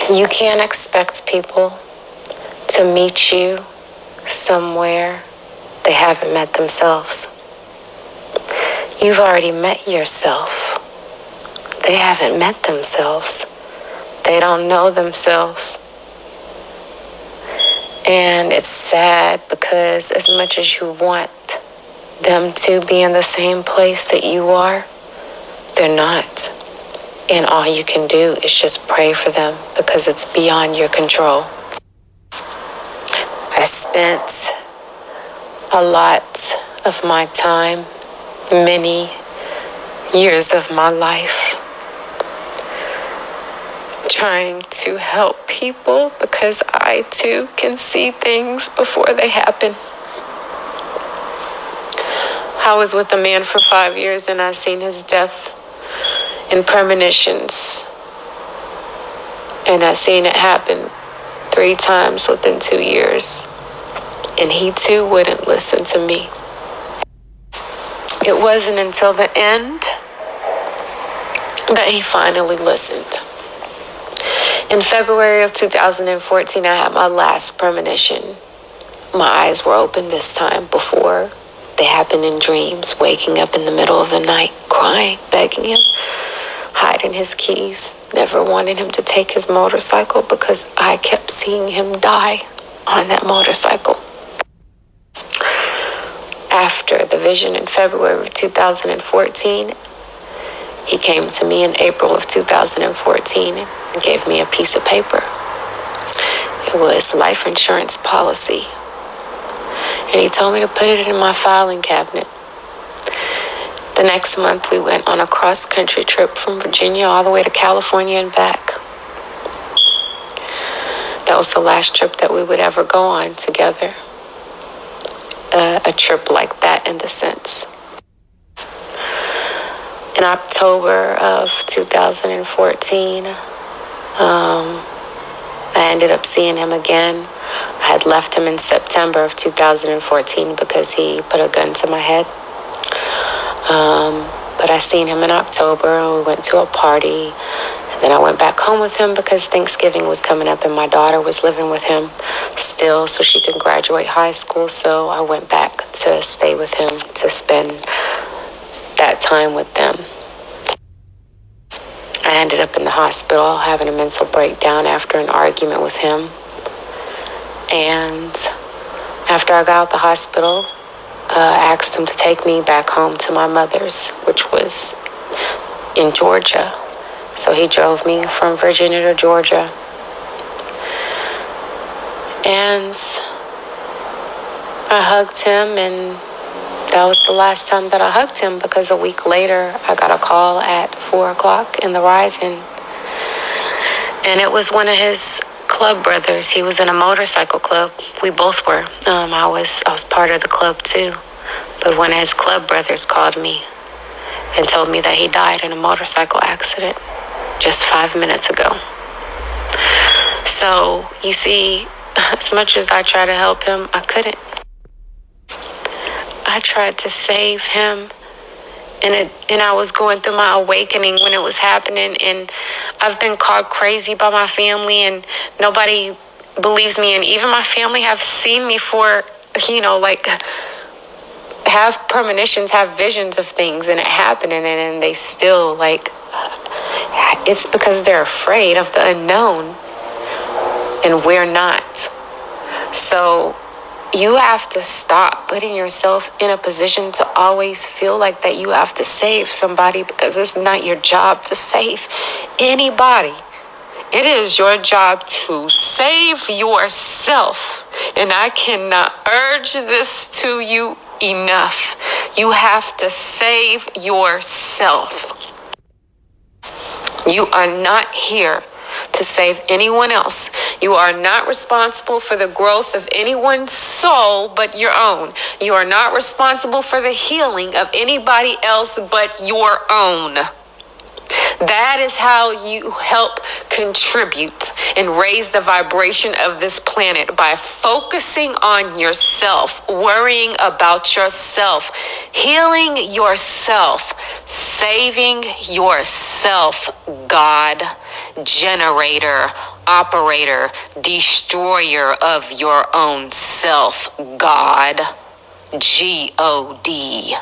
You can't expect people to meet you somewhere they haven't met themselves. You've already met yourself. They haven't met themselves. They don't know themselves. And it's sad because as much as you want them to be in the same place that you are, they're not. And all you can do is just pray for them because it's beyond your control. I spent a lot of my time, many years of my life, trying to help people because I too can see things before they happen. I was with a man for 5 years and I seen his death in premonitions. And I seen it happen 3 times within 2 years. And he too wouldn't listen to me. It wasn't until the end that he finally listened. In February of 2014, I had my last premonition. My eyes were open this time. Before, they happened in dreams, waking up in the middle of the night, crying, begging him, hiding his keys, never wanting him to take his motorcycle because I kept seeing him die on that motorcycle. After the vision in February of 2014, he came to me in April of 2014 and gave me a piece of paper. It was life insurance policy. And he told me to put it in my filing cabinet. The next month, we went on a cross-country trip from Virginia all the way to California and back. That was the last trip that we would ever go on together. A trip like that in the sense. In October of 2014, I ended up seeing him again. I had left him in September of 2014 because he put a gun to my head. But I seen him in October and we went to a party. And then I went back home with him because Thanksgiving was coming up and my daughter was living with him still so she could graduate high school. So I went back to stay with him to spend that time with them. I ended up in the hospital having a mental breakdown after an argument with him. And after I got out the hospital, I asked him to take me back home to my mother's, which was in Georgia. So he drove me from Virginia to Georgia. And I hugged him, and that was the last time that I hugged him because a week later I got a call at 4 o'clock in the rising. And it was one of his club brothers. He was in a motorcycle club. We both were. I was part of the club too. But one of his club brothers called me and told me that he died in a motorcycle accident just 5 minutes ago. So you see, as much as I tried to help him, I couldn't. I tried to save him, and I was going through my awakening when it was happening, and I've been called crazy by my family, and nobody believes me, and even my family have seen me for, have premonitions, have visions of things, and it happening, and they still, it's because they're afraid of the unknown, and we're not. So you have to stop putting yourself in a position to always feel like that you have to save somebody, because it's not your job to save anybody. It is your job to save yourself. And I cannot urge this to you enough. You have to save yourself. You are not here to save anyone else. You are not responsible for the growth of anyone's soul but your own. You are not responsible for the healing of anybody else but your own. That is how you help contribute and raise the vibration of this planet, by focusing on yourself, worrying about yourself, healing yourself, saving yourself. self, God, generator, operator, destroyer of your own self, God, God.